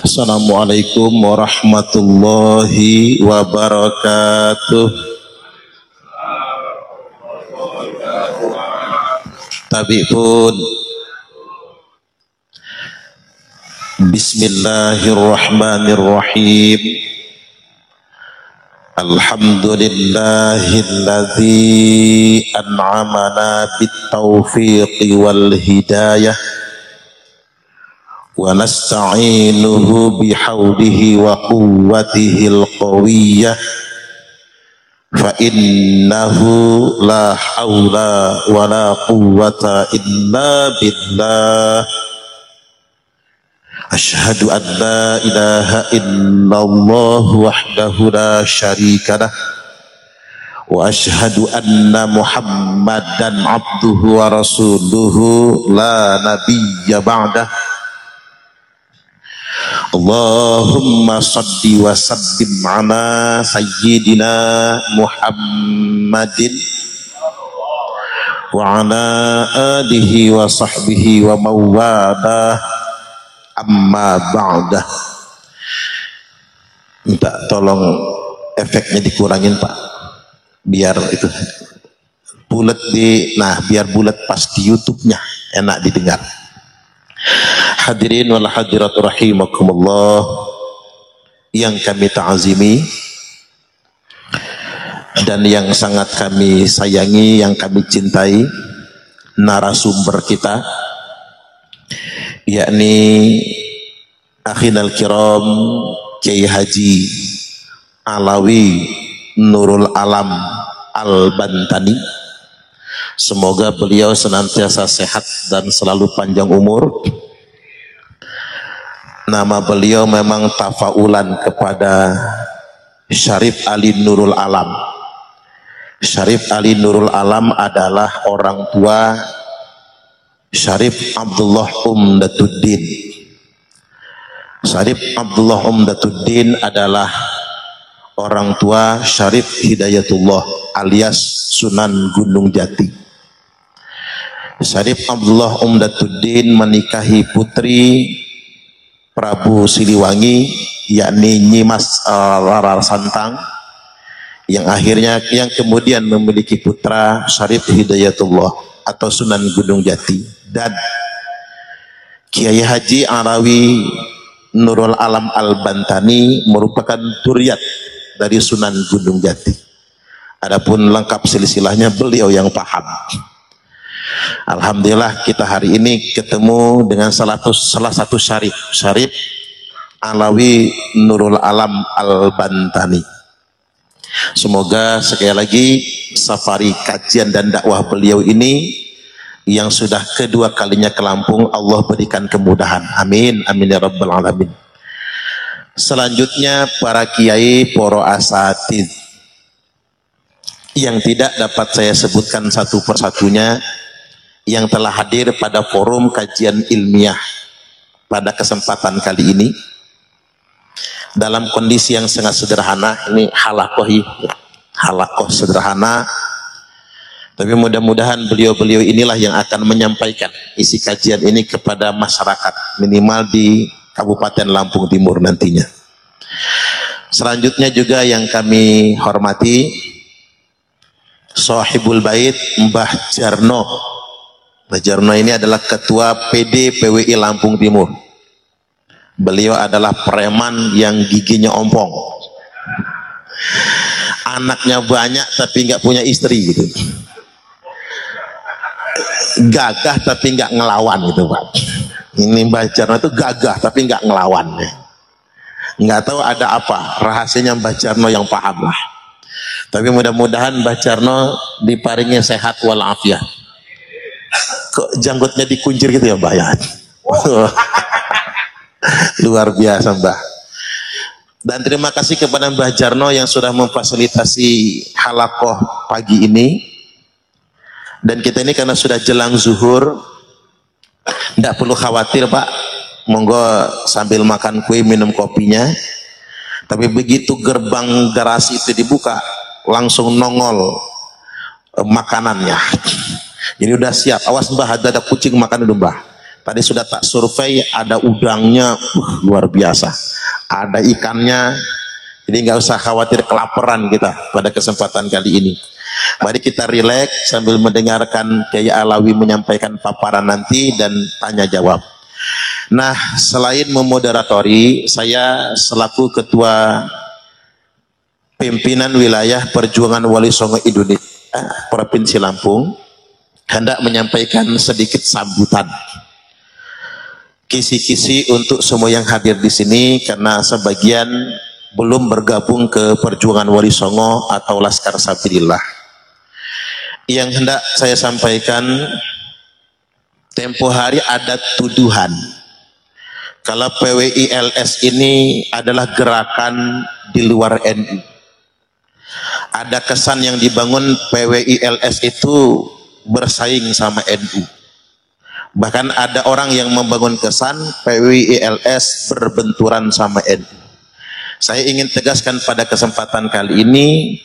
Assalamualaikum warahmatullahi wabarakatuh. Tabi'un. Bismillahirrahmanirrahim. Alhamdulillahilladzi an'amana bit-taufiqi wal hidayah wa nasta'inuhu bihaulihi wa quwwatihil qawiyyah fa innahu la haula wa la quwwata illa billah. Asyhadu an la ilaha illallah wahdahu la syarika lah wa asyhadu anna Muhammadan abduhu wa rasuluhu la nabiyya ba'dah. Allahumma salli wa sallim ala sayyidina Muhammadin wa ala alihi wa sahbihi wa mawalah. Amma ba'dah. Minta tolong efeknya dikurangin Pak, biar itu bulat biar bulat pas di YouTube-nya enak didengar. Hadirin wal hadirat rahimakumullah yang kami ta'azimi dan yang sangat kami sayangi, yang kami cintai, narasumber kita yakni akhinal kiram Kiai Haji Alawi Nurul Alam Al-Bantani. Semoga beliau senantiasa sehat dan selalu panjang umur. Nama beliau memang tafaulan kepada Syarif Ali Nurul Alam. Syarif Ali Nurul Alam adalah orang tua Syarif Abdullah Umdatuddin. Syarif Abdullah Umdatuddin adalah orang tua Syarif Hidayatullah alias Sunan Gunung Jati. Syarif Abdullah Umdatuddin menikahi putri Prabu Siliwangi yakni Nyimas Larar Santang yang kemudian memiliki putra Syarif Hidayatullah atau Sunan Gunung Jati. Dan Kiai Haji Alawi Nurul Alam Al-Bantani merupakan duriat dari Sunan Gunung Jati. Adapun lengkap silsilahnya beliau yang paham. Alhamdulillah kita hari ini ketemu dengan salah satu Syarif Alawi Nurul Alam Al-Bantani. Semoga sekali lagi safari kajian dan dakwah beliau ini yang sudah kedua kalinya ke Lampung, Allah berikan kemudahan. Amin, amin ya rabbal alamin. Selanjutnya para kiai, poro asatid yang tidak dapat saya sebutkan satu persatunya, yang telah hadir pada forum kajian ilmiah pada kesempatan kali ini dalam kondisi yang sangat sederhana. Ini halakoh sederhana, tapi mudah-mudahan beliau-beliau inilah yang akan menyampaikan isi kajian ini kepada masyarakat, minimal di Kabupaten Lampung Timur nantinya. Selanjutnya juga yang kami hormati Sohibul Bait Mbah Jarno. Mbah Jarno ini adalah Ketua PD PWI Lampung Timur. Beliau adalah preman yang giginya ompong, anaknya banyak tapi nggak punya istri gitu. Gagah tapi nggak ngelawan gitu Pak. Ini Mbah Jarno itu gagah tapi nggak ngelawan. Nggak tahu ada apa rahasianya Mbah Jarno yang paham lah. Tapi mudah-mudahan Mbah Jarno diparingi sehat walafiat. Kok janggutnya dikuncir gitu ya Mbah ya? Luar biasa Mbah. Dan terima kasih kepada Mbah Jarno yang sudah memfasilitasi halakoh pagi ini. Dan kita ini karena sudah jelang zuhur, tidak perlu khawatir Pak, monggo sambil makan kue minum kopinya. Tapi begitu gerbang garasi itu dibuka, langsung nongol makanannya. Jadi udah siap. Awas Mbah, ada kucing makan dulu Mbah. Tadi sudah tak survei, ada udangnya, luar biasa. Ada ikannya, jadi nggak usah khawatir kelaparan kita pada kesempatan kali ini. Mari kita rileks sambil mendengarkan Kiai Alawi menyampaikan paparan nanti dan tanya jawab. Nah, selain memoderatori, saya selaku Ketua Pimpinan Wilayah Perjuangan Wali Songo Indonesia Provinsi Lampung hendak menyampaikan sedikit sambutan, kisi-kisi untuk semua yang hadir di sini, karena sebagian belum bergabung ke Perjuangan Wali Songo atau Laskar Sabilillah. Yang hendak saya sampaikan, tempo hari ada tuduhan kalau PWILS ini adalah gerakan di luar NU. Ada kesan yang dibangun PWILS itu bersaing sama NU. Bahkan ada orang yang membangun kesan PWILS berbenturan sama NU. Saya ingin tegaskan pada kesempatan kali ini,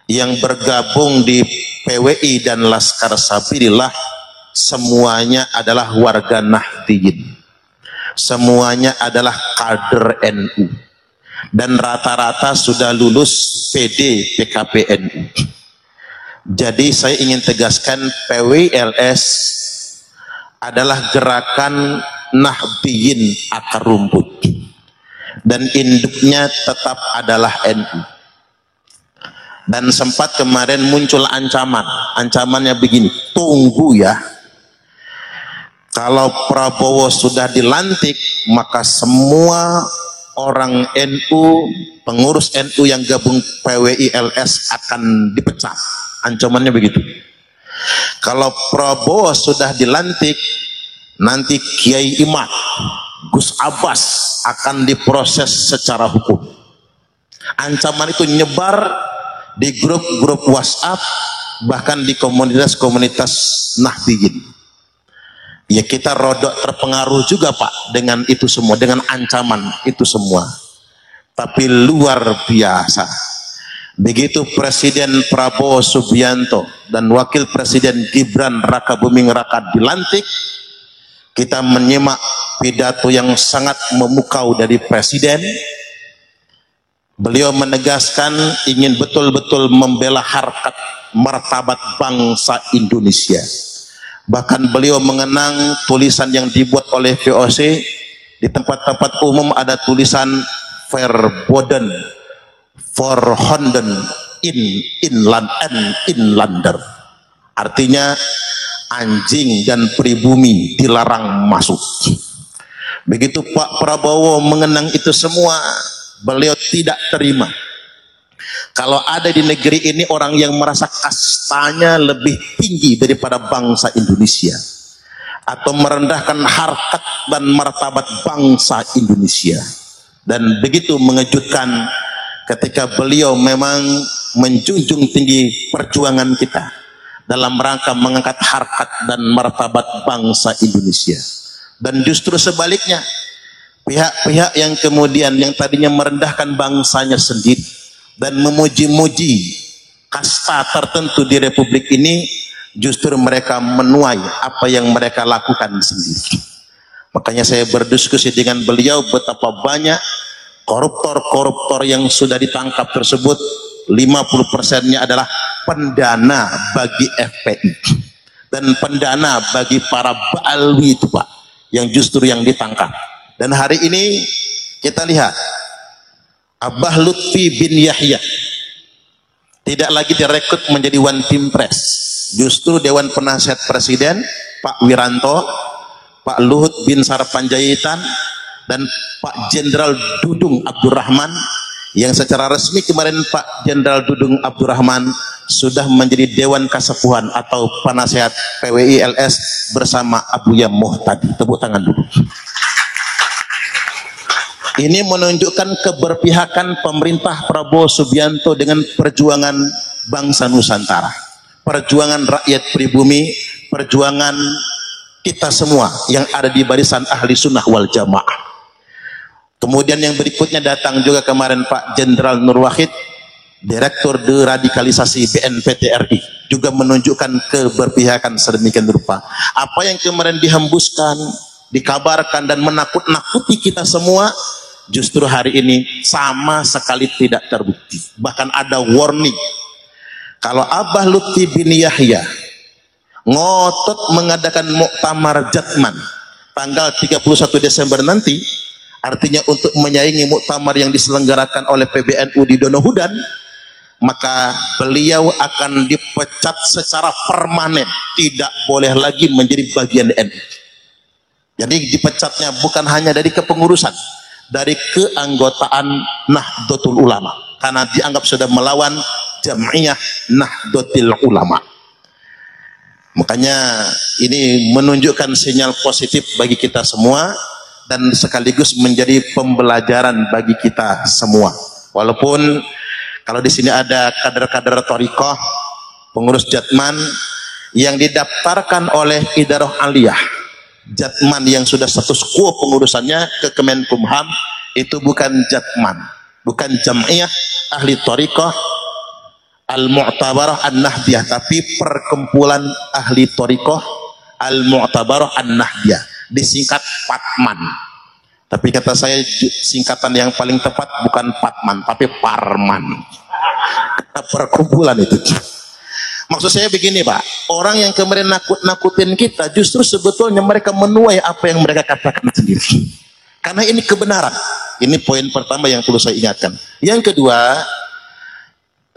yang bergabung di PWI dan Laskar Sabilillah semuanya adalah warga Nahdliyin, semuanya adalah kader NU, dan rata-rata sudah lulus PD PKP NU. Jadi saya ingin tegaskan PWILS adalah gerakan Nahdliyin akar rumput, dan induknya tetap adalah NU. Dan sempat kemarin muncul ancamannya begini, tunggu ya, kalau Prabowo sudah dilantik maka semua orang NU, pengurus NU yang gabung PWILS akan dipecat. Ancamannya begitu. Kalau Prabowo sudah dilantik, nanti Kiai Imad, Gus Abbas akan diproses secara hukum. Ancaman itu nyebar di grup-grup WhatsApp, bahkan di komunitas-komunitas Nahdliyin. Ya, kita rodok terpengaruh juga Pak dengan itu semua, dengan ancaman itu semua. Tapi luar biasa, begitu Presiden Prabowo Subianto dan Wakil Presiden Gibran Raka Buming Raka dilantik, kita menyimak pidato yang sangat memukau dari Presiden. Beliau menegaskan ingin betul-betul membela harkat martabat bangsa Indonesia. Bahkan beliau mengenang tulisan yang dibuat oleh VOC, di tempat-tempat umum ada tulisan verboden, verhonden, inland and inlander. Artinya anjing dan pribumi dilarang masuk. Begitu Pak Prabowo mengenang itu semua, beliau tidak terima kalau ada di negeri ini orang yang merasa kastanya lebih tinggi daripada bangsa Indonesia, atau merendahkan harkat dan martabat bangsa Indonesia. Dan begitu mengejutkan ketika beliau memang menjunjung tinggi perjuangan kita dalam rangka mengangkat harkat dan martabat bangsa Indonesia. Dan justru sebaliknya, pihak-pihak yang kemudian yang tadinya merendahkan bangsanya sendiri dan memuji-muji kasta tertentu di republik ini, justru mereka menuai apa yang mereka lakukan sendiri. Makanya saya berdiskusi dengan beliau betapa banyak koruptor-koruptor yang sudah ditangkap tersebut, 50%-nya adalah pendana bagi FPI dan pendana bagi para ba'alwi itu Pak, yang justru yang ditangkap. Dan hari ini kita lihat Abah Lutfi bin Yahya tidak lagi direkrut menjadi One Team Press. Justru Dewan Penasihat Presiden Pak Wiranto, Pak Luhut bin Sarpanjaitan, dan Pak Jenderal Dudung Abdurrahman, yang secara resmi kemarin Pak Jenderal Dudung Abdurrahman sudah menjadi Dewan Kasepuhan atau Penasihat PWILS bersama Abuya Muhtadi. Tepuk tangan dulu. Ini menunjukkan keberpihakan pemerintah Prabowo Subianto dengan perjuangan bangsa Nusantara, perjuangan rakyat pribumi, perjuangan kita semua yang ada di barisan ahli sunnah wal jamaah. Kemudian yang berikutnya datang juga kemarin Pak Jenderal Nur Wahid, Direktur Deradikalisasi BNPT RI, juga menunjukkan keberpihakan sedemikian rupa. Apa yang kemarin dihembuskan dikabarkan dan menakut-nakuti kita semua, justru hari ini sama sekali tidak terbukti. Bahkan ada warning. Kalau Abah Lutfi bin Yahya ngotot mengadakan muktamar Jatman tanggal 31 Desember nanti, artinya untuk menyaingi muktamar yang diselenggarakan oleh PBNU di Donohudan, maka beliau akan dipecat secara permanen, tidak boleh lagi menjadi bagian NU. Jadi dipecatnya bukan hanya dari kepengurusan, dari keanggotaan Nahdlatul Ulama, karena dianggap sudah melawan Jam'iyah Nahdlatul Ulama. Makanya ini menunjukkan sinyal positif bagi kita semua dan sekaligus menjadi pembelajaran bagi kita semua. Walaupun kalau di sini ada kader-kader Thariqah, pengurus Jatman yang didaftarkan oleh Idarah Aliyah Jatman yang sudah status quo pengurusannya ke Kemenkumham, itu bukan Jatman, bukan Jam'iyah Ahli Thariqah Al-Mu'tabarah An-Nahdiyah, tapi Perkumpulan Ahli Thariqah Al-Mu'tabarah An-Nahdiyah, disingkat PATMAN. Tapi kata saya singkatan yang paling tepat bukan PATMAN tapi PARMAN. Perkumpulan itu. Maksud saya begini Pak, orang yang kemarin nakut-nakutin kita justru sebetulnya mereka menuai apa yang mereka katakan sendiri. Karena ini kebenaran. Ini poin pertama yang perlu saya ingatkan. Yang kedua,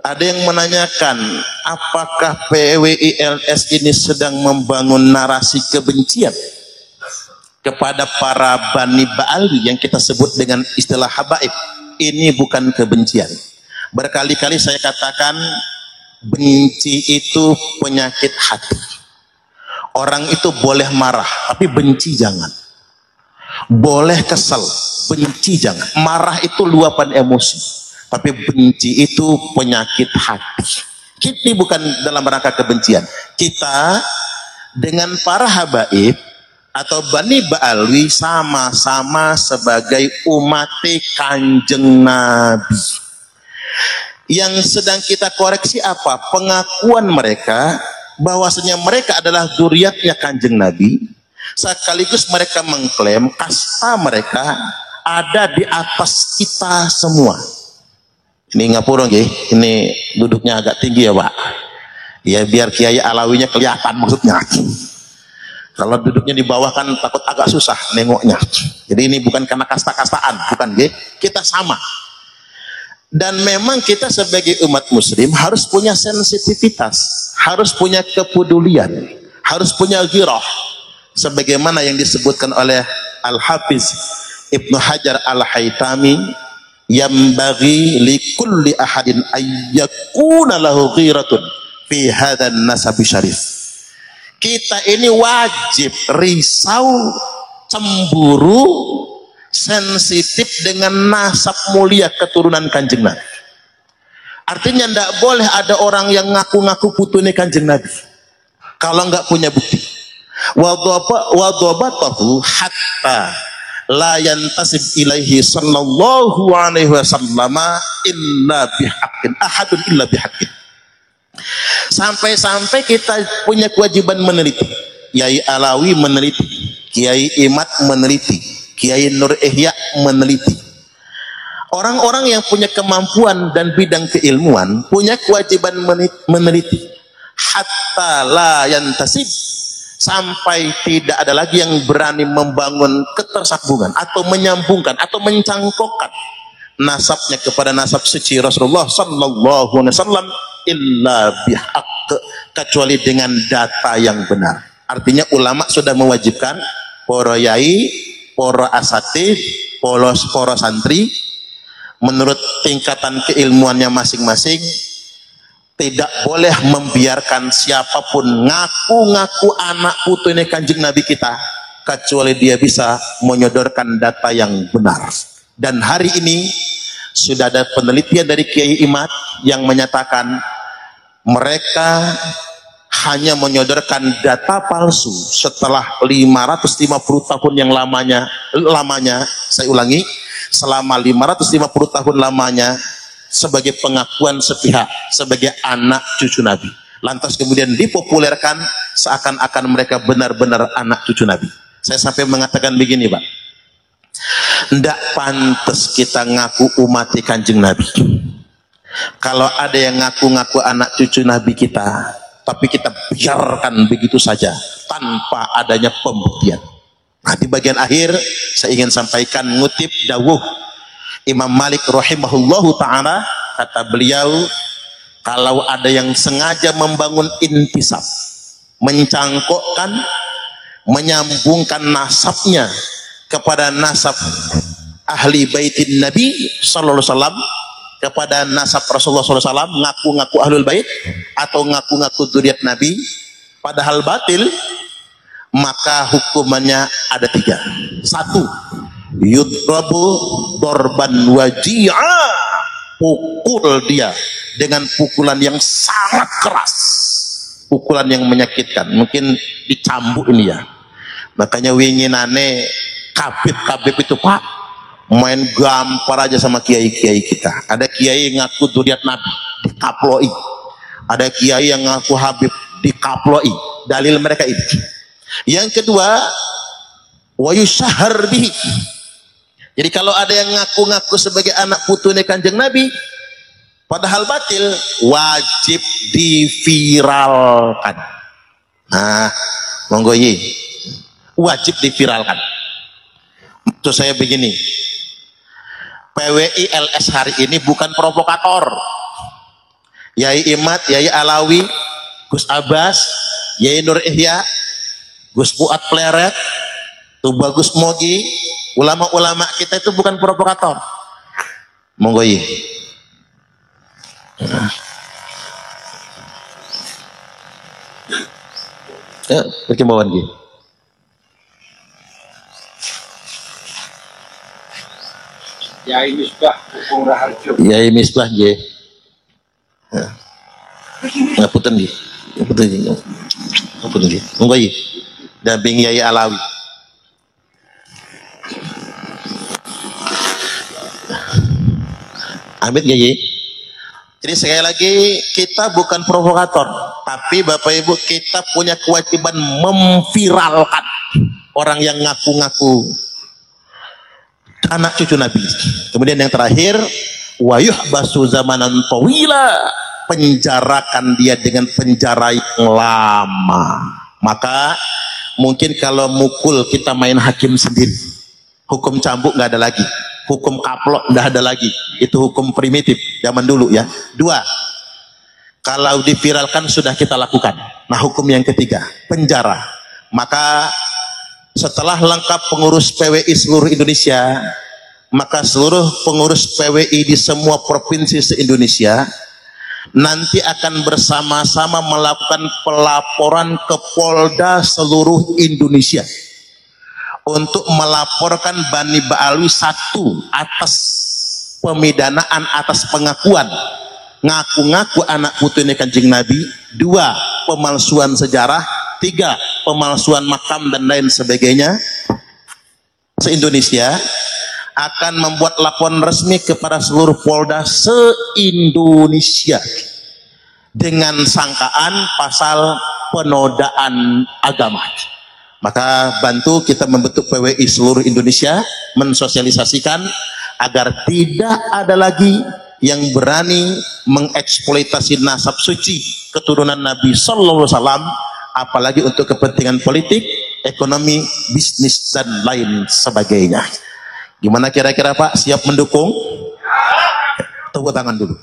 ada yang menanyakan apakah PWILS ini sedang membangun narasi kebencian kepada para Bani Ba'ali yang kita sebut dengan istilah habaib. Ini bukan kebencian. Berkali-kali saya katakan benci itu penyakit hati. Orang itu boleh marah, tapi benci jangan. Boleh kesel, benci jangan. Marah itu luapan emosi. Tapi benci itu penyakit hati. Ini bukan dalam rangka kebencian. Kita dengan para habaib atau Bani Ba'alwi sama-sama sebagai umat Kanjeng Nabi. Yang sedang kita koreksi apa? Pengakuan mereka bahwasanya mereka adalah zuriatnya Kanjeng Nabi. Sekaligus mereka mengklaim kasta mereka ada di atas kita semua. Ini ngapura nggih, ini duduknya agak tinggi ya Pak. Ya biar Kiai Alawinya kelihatan maksudnya. Kalau duduknya di bawah kan takut agak susah nengoknya. Jadi ini bukan karena kasta-kastaan, bukan nggih. Kita sama. Dan memang kita sebagai umat muslim harus punya sensitivitas, harus punya kepedulian, harus punya ghirah. Sebagaimana yang disebutkan oleh Al-Hafiz Ibnu Hajar Al-Haytami, yambaghi likulli ahadin ayyakuna lahu ghiratun fi hadzal nasab syarif. Kita ini wajib risau, cemburu, sensitif dengan nasab mulia keturunan Kanjeng Nabi. Artinya tidak boleh ada orang yang ngaku-ngaku putune Kanjeng Nabi kalau nggak punya bukti. Wadhabatahu hatta la yantasib ilaihi sallallahu alaihi wasallam illa bihaqqin ahadun illa bihaqqin. Sampai-sampai kita punya kewajiban meneliti. Kiai Alawi meneliti, Kiai Imad meneliti, Kiai Nur Ihya meneliti. Orang-orang yang punya kemampuan dan bidang keilmuan punya kewajiban meneliti. Hatta la yantasib, sampai tidak ada lagi yang berani membangun ketersambungan atau menyambungkan atau mencangkokkan nasabnya kepada nasab suci Rasulullah sallallahu alaihi wasallam illa bihaq, kecuali dengan data yang benar. Artinya ulama sudah mewajibkan para yai, para asatidz, para santri menurut tingkatan keilmuannya masing-masing tidak boleh membiarkan siapapun ngaku-ngaku anak putune Kanjeng Nabi kita kecuali dia bisa menyodorkan data yang benar. Dan hari ini sudah ada penelitian dari Kiai Imad yang menyatakan mereka hanya menyodorkan data palsu setelah 550 tahun yang lamanya, saya ulangi, selama 550 tahun lamanya sebagai pengakuan sepihak sebagai anak cucu Nabi. Lantas kemudian dipopulerkan seakan-akan mereka benar-benar anak cucu Nabi. Saya sampai mengatakan begini, Pak. Ndak pantas kita ngaku umat Kanjeng Nabi. Kalau ada yang ngaku-ngaku anak cucu Nabi kita, tapi kita biarkan begitu saja tanpa adanya pembuktian. Nah, di bagian akhir saya ingin sampaikan ngutip dawuh Imam Malik rahimahullahu ta'ala. Kata beliau, kalau ada yang sengaja membangun intisab, mencangkokkan, menyambungkan nasabnya kepada nasab ahli baitin Nabi sallallahu alaihi wasallam, kepada nasab Rasulullah SAW, ngaku-ngaku ahlul bait atau ngaku-ngaku dzurriyyat Nabi, padahal batil, maka hukumannya ada 3. 1, yudrabu dorban waji'a, pukul dia dengan pukulan yang sangat keras, pukulan yang menyakitkan, mungkin dicambuk ini ya. Makanya winginane kabib itu, Pak, main gampar aja sama kiai-kiai kita. Ada kiai yang ngaku dzurriyyat Nabi, dikaploi. Ada kiai yang ngaku Habib, dikaploi. Dalil mereka itu. Yang kedua, wa yusyahhar bihi. Jadi kalau ada yang ngaku-ngaku sebagai anak putune Kanjeng Nabi padahal batil, wajib diviralkan. Nah, monggo ye. Wajib diviralkan. Maksud saya begini, PWI LS hari ini bukan provokator. Yai Imad, Yai Alawi, Gus Abbas, Yai Nur Ihya, Gus Fuad Pleret, Tuba Gus Mogi, ulama-ulama kita itu bukan provokator. Monggo ye. Ya, perkembangan gitu. Yai Misbah Hukum Raharjo. Yai Misbah nggih. Ngapunten nggih. Ngapunten nggih. Ngapunten nggih. Monggo nggih. Damping Yai Alawi. Amit nggih nggih. Jadi sekali lagi kita bukan provokator, tapi Bapak Ibu kita punya kewajiban memviralkan orang yang ngaku-ngaku anak cucu Nabi. Kemudian yang terakhir, wayuh basu zamanan tawila, penjarakan dia dengan penjara yang lama. Maka mungkin kalau mukul kita main hakim sendiri, hukum cambuk nggak ada lagi, hukum kaplok nggak ada lagi, itu hukum primitif zaman dulu ya. 2, kalau diviralkan sudah kita lakukan. Nah, hukum yang ketiga, penjara. Maka setelah lengkap pengurus PWI seluruh Indonesia, maka seluruh pengurus PWI di semua provinsi se-Indonesia nanti akan bersama-sama melakukan pelaporan ke Polda seluruh Indonesia untuk melaporkan Bani Ba'alwi 1 atas pemidanaan atas pengakuan ngaku-ngaku anak putune Kanjeng Nabi, 2 pemalsuan sejarah, 3 pemalsuan makam dan lain sebagainya. Se-Indonesia akan membuat laporan resmi kepada seluruh Polda se-Indonesia dengan sangkaan pasal penodaan agama. Maka bantu kita membentuk PWI seluruh Indonesia, mensosialisasikan agar tidak ada lagi yang berani mengeksploitasi nasab suci keturunan Nabi Sallallahu Alaihi Wasallam, apalagi untuk kepentingan politik, ekonomi, bisnis dan lain sebagainya. Gimana kira-kira Pak, siap mendukung? Tepuk tangan dulu.